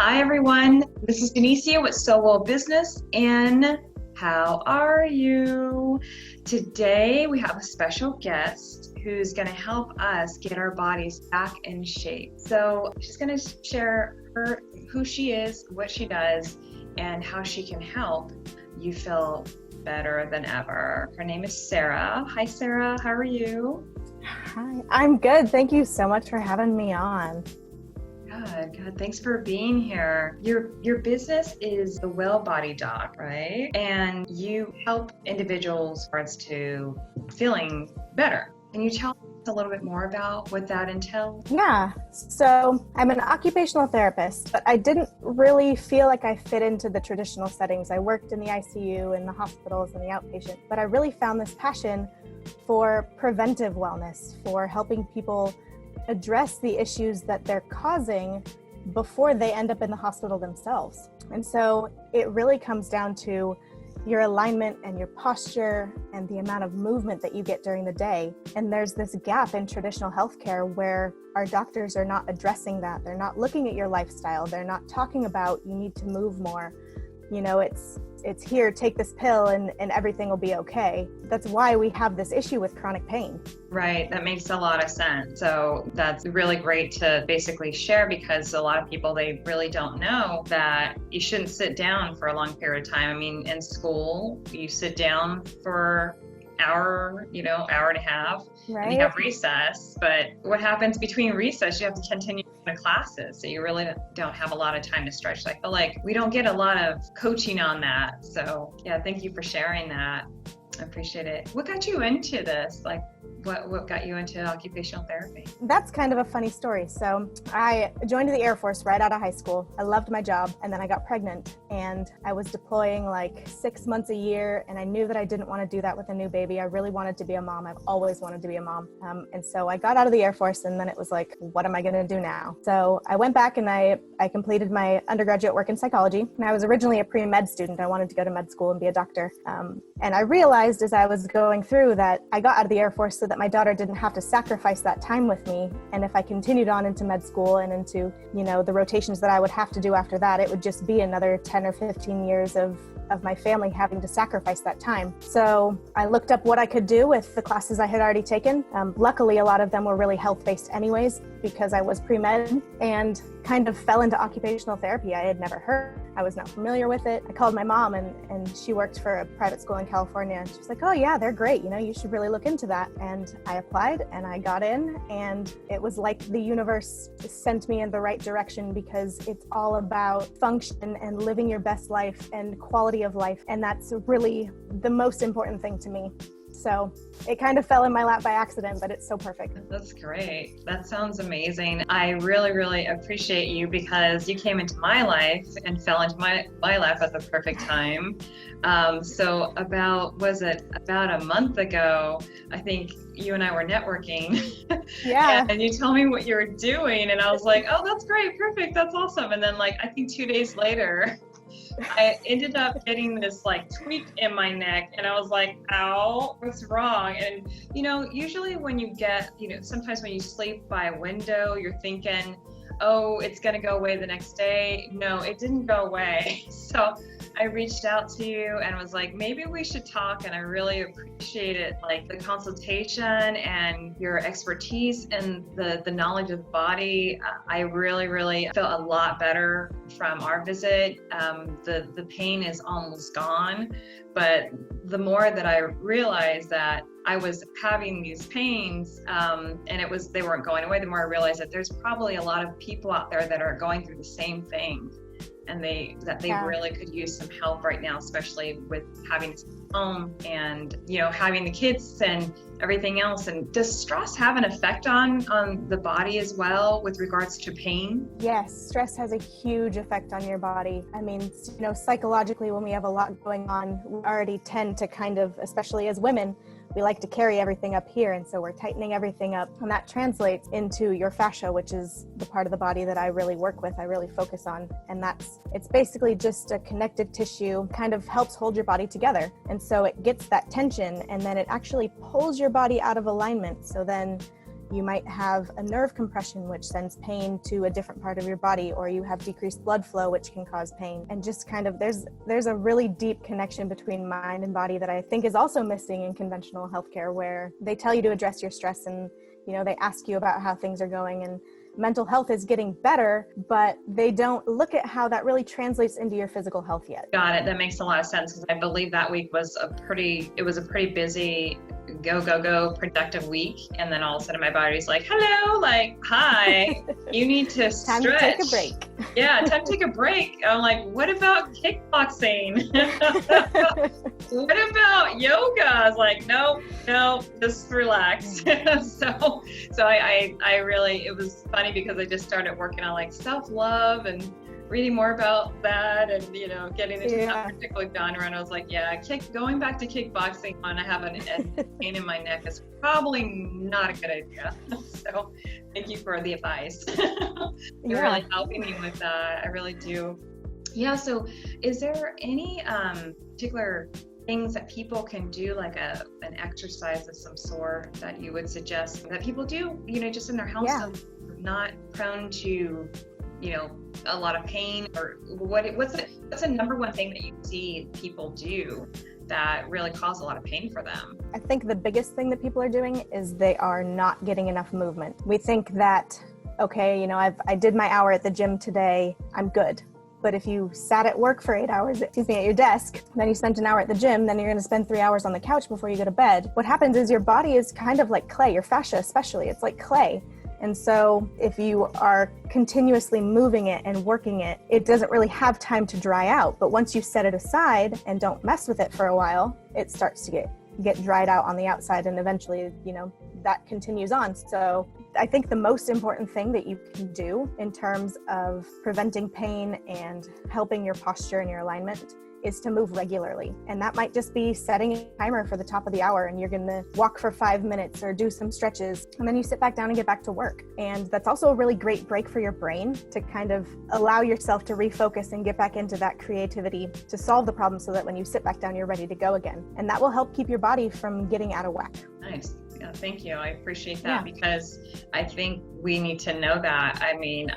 Hi everyone, this is Denecia with So Well Business, and how are you? Today we have a special guest who's going to help us get our bodies back in shape. So she's going to share who she is, what she does, and how she can help you feel better than ever. Her name is Sarah. Hi Sarah, how are you? Hi, I'm good. Thank you so much for having me on. Good. Thanks for being here. Your business is the Well Body Doc, right? And you help individuals regards to feeling better. Can you tell us a little bit more about what that entails? Yeah, so I'm an occupational therapist, but I didn't really feel like I fit into the traditional settings. I worked in the ICU, in the hospitals, and the outpatient, but I really found this passion for preventive wellness, for helping people address the issues that they're causing before they end up in the hospital themselves. And so it really comes down to your alignment and your posture and the amount of movement that you get during the day. And there's this gap in traditional healthcare where our doctors are not addressing that. They're not looking at your lifestyle. They're not talking about you need to move more. You know, it's here, take this pill and everything will be okay. That's why we have this issue with chronic pain. Right, that makes a lot of sense. So that's really great to basically share, because a lot of people, they really don't know that you shouldn't sit down for a long period of time. I mean, in school, you sit down for hour and a half, right? And you have recess, but what happens between recess? You have to continue the classes, so you really don't have a lot of time to stretch. So I feel like we don't get a lot of coaching on that. So yeah, thank you for sharing that. I appreciate it. What got you into this? Like, what got you into occupational therapy? That's kind of a funny story. So I joined the Air Force right out of high school. I loved my job, and then I got pregnant, and I was deploying like 6 months a year, and I knew that I didn't want to do that with a new baby. I really wanted to be a mom. I've always wanted to be a mom. And so I got out of the Air Force, and then it was like, what am I going to do now? So I went back and I completed my undergraduate work in psychology, and I was originally a pre-med student. I wanted to go to med school and be a doctor. And I realized as I was going through that I got out of the Air Force so that my daughter didn't have to sacrifice that time with me. And if I continued on into med school and into, the rotations that I would have to do after that, it would just be another 10 or 15 years of my family having to sacrifice that time. So I looked up what I could do with the classes I had already taken. Luckily, a lot of them were really health-based anyways, because I was pre-med, and kind of fell into occupational therapy. I had never heard. I was not familiar with it. I called my mom, and she worked for a private school in California. And she was like, oh yeah, they're great. You should really look into that. And I applied and I got in, and it was like the universe sent me in the right direction, because it's all about function and living your best life and quality of life. And that's really the most important thing to me. So it kind of fell in my lap by accident, but it's so perfect. That's great. That sounds amazing. I really, really appreciate you, because you came into my life and fell into my life at the perfect time. So about a month ago, I think you and I were networking. Yeah. And you told me what you were doing, and I was like, oh, that's great. Perfect. That's awesome. And then I think 2 days later, I ended up getting this tweak in my neck, and I was like, ow, what's wrong? And usually when you get, sometimes when you sleep by a window, you're thinking, oh, it's going to go away the next day. No, it didn't go away. So I reached out to you and was like, maybe we should talk. And I really appreciate it, the consultation and your expertise and the knowledge of the body. I really, really felt a lot better from our visit. The pain is almost gone, but the more that I realized that I was having these pains, and they weren't going away, the more I realized that there's probably a lot of people out there that are going through the same thing, and they really could use some help right now, especially with having to stay home and having the kids and everything else. And does stress have an effect on the body as well with regards to pain? Yes, stress has a huge effect on your body. I mean, psychologically, when we have a lot going on, we already tend to kind of, especially as women, we like to carry everything up here, and so we're tightening everything up, and that translates into your fascia, which is the part of the body that I really work with, I really focus on, and it's basically just a connective tissue, kind of helps hold your body together, and so it gets that tension, and then it actually pulls your body out of alignment, so then You might have a nerve compression, which sends pain to a different part of your body, or you have decreased blood flow, which can cause pain. And just kind of, there's a really deep connection between mind and body that I think is also missing in conventional healthcare, where they tell you to address your stress and, you know, they ask you about how things are going, and mental health is getting better, but they don't look at how that really translates into your physical health yet. Got it. That makes a lot of sense, because I believe that week was a pretty busy, go, productive week. And then all of a sudden my body's like, hello, like, hi, you need to Time stretch. to take a break. Yeah, time to take a break. I'm like, what about kickboxing? What about yoga? I was like, no, just relax. So I really, it was funny because I just started working on like self-love and reading more about that, and, you know, getting into that particular genre. And I was like, going back to kickboxing when I have a pain in my neck is probably not a good idea. So thank you for the advice. You're really helping me with that. I really do. Yeah. So is there any particular things that people can do, like an exercise of some sort that you would suggest that people do, you know, just in their house, so not prone to, you know, a lot of pain? Or what's the number one thing that you see people do that really cause a lot of pain for them? I think the biggest thing that people are doing is they are not getting enough movement. We think that, okay, you know, I did my hour at the gym today, I'm good. But if you sat at work for 8 hours, at your desk, then you spent an hour at the gym, then you're going to spend 3 hours on the couch before you go to bed. What happens is your body is kind of like clay, your fascia especially, it's like clay. And so if you are continuously moving it and working it, it doesn't really have time to dry out. But once you set it aside and don't mess with it for a while, it starts to get dried out on the outside, and eventually, you know, that continues on. So I think the most important thing that you can do in terms of preventing pain and helping your posture and your alignment is to move regularly. And that might just be setting a timer for the top of the hour, and you're going to walk for 5 minutes or do some stretches, and then you sit back down and get back to work. And that's also a really great break for your brain to kind of allow yourself to refocus and get back into that creativity to solve the problem, so that when you sit back down, you're ready to go again. And that will help keep your body from getting out of whack. Nice. Yeah, thank you. I appreciate that, because I think we need to know that. I mean,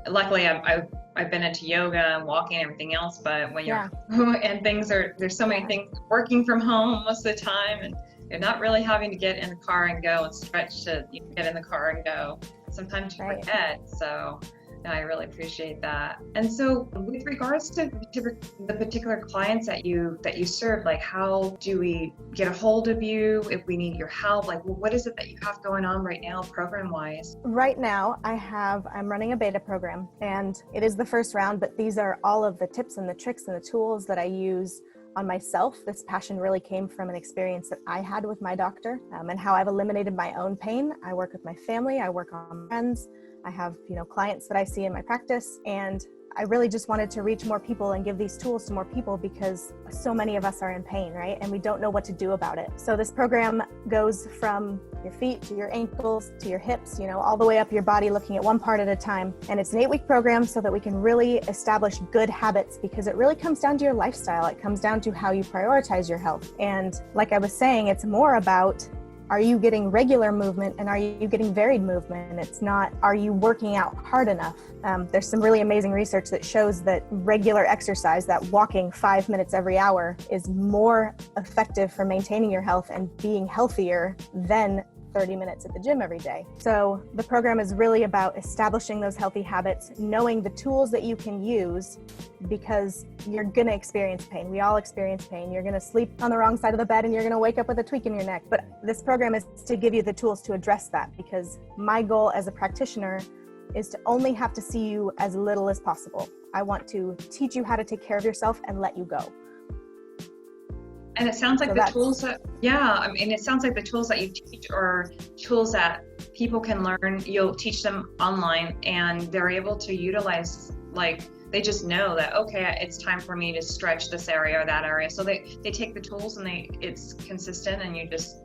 luckily I've been into yoga and walking and everything else, but when you're and there's so many things working from home most of the time, and you're not really having to get in the car and go and stretch to get in the car and go. Sometimes you forget. So no, I really appreciate that. And so with regards to the particular clients that you serve, like, how do we get a hold of you if we need your help? Like, what is it that you have going on right now program-wise? Right now, I'm running a beta program, and it is the first round, but these are all of the tips and the tricks and the tools that I use on myself. This passion really came from an experience that I had with my doctor, and how I've eliminated my own pain. I work with my family, I work on friends, I have, you know, clients that I see in my practice, and I really just wanted to reach more people and give these tools to more people, because so many of us are in pain, right? And we don't know what to do about it. So this program goes from your feet to your ankles to your hips, you know, all the way up your body, looking at one part at a time. And it's an 8-week program so that we can really establish good habits, because it really comes down to your lifestyle. It comes down to how you prioritize your health. And like I was saying, it's more about, are you getting regular movement, and are you getting varied movement? And it's not, are you working out hard enough? There's some really amazing research that shows that regular exercise, that walking 5 minutes every hour, is more effective for maintaining your health and being healthier than 30 minutes at the gym every day. So the program is really about establishing those healthy habits, knowing the tools that you can use, because you're going to experience pain. We all experience pain. You're going to sleep on the wrong side of the bed, and you're going to wake up with a tweak in your neck. But this program is to give you the tools to address that, because my goal as a practitioner is to only have to see you as little as possible. I want to teach you how to take care of yourself and let you go. And it sounds like it sounds like the tools that you teach are tools that people can learn. You'll teach them online, and they're able to utilize, like, they just know that, okay, it's time for me to stretch this area or that area. So they take the tools, and it's consistent, and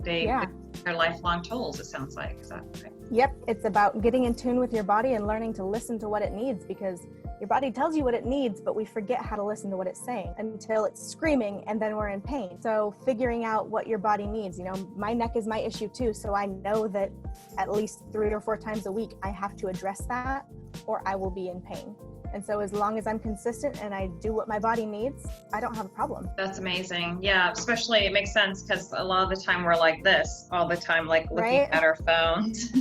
they're lifelong tools, it sounds like. Is that right? Yep, it's about getting in tune with your body and learning to listen to what it needs, because your body tells you what it needs, but we forget how to listen to what it's saying until it's screaming and then we're in pain. So figuring out what your body needs, my neck is my issue too. So I know that at least 3 or 4 times a week, I have to address that or I will be in pain. And so as long as I'm consistent and I do what my body needs, I don't have a problem. That's amazing. Yeah, especially it makes sense because a lot of the time we're like this all the time, like looking at our phones.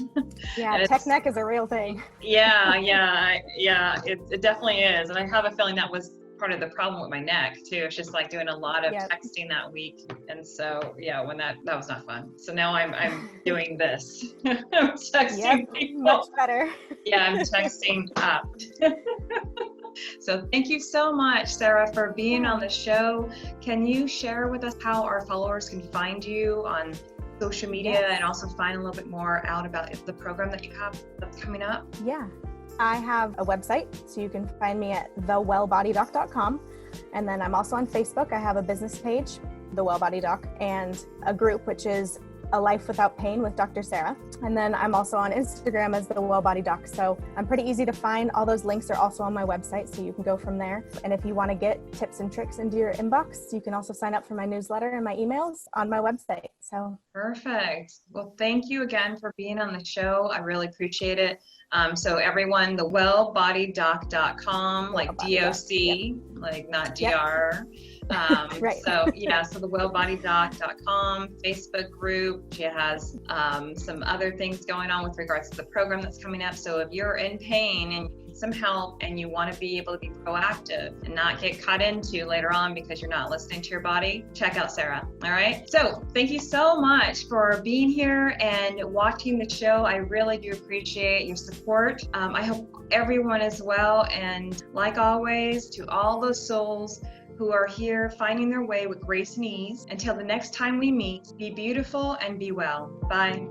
Yeah, tech neck is a real thing. Yeah, it definitely is. And I have a feeling that was part of the problem with my neck too. It's just like doing a lot of texting that week. And so, when that was not fun. So now I'm doing this. I'm texting people. Much better. Yeah, I'm texting up. So thank you so much, Sarah, for being on the show. Can you share with us how our followers can find you on social media and also find a little bit more out about the program that you have that's coming up? Yeah, I have a website, so you can find me at thewellbodydoc.com. And then I'm also on Facebook. I have a business page, The Well Body Doc, and a group, which is A Life Without Pain with Dr. Sarah. And then I'm also on Instagram as The Well Body Doc. So I'm pretty easy to find. All those links are also on my website, so you can go from there. And if you want to get tips and tricks into your inbox, you can also sign up for my newsletter and my emails on my website. So perfect. Well, thank you again for being on the show. I really appreciate it. So everyone, thewellbodydoc.com, like DOC, like not DR. Right. So the wellbodydoc.com Facebook group. She has some other things going on with regards to the program that's coming up. So if you're in pain and you need some help and you want to be able to be proactive and not get caught into later on because you're not listening to your body, check out Sarah. All right. So thank you so much for being here and watching the show. I really do appreciate your support. I hope everyone is well. And like always, to all those souls who are here finding their way with grace and ease, until the next time we meet, be beautiful and be well. Bye.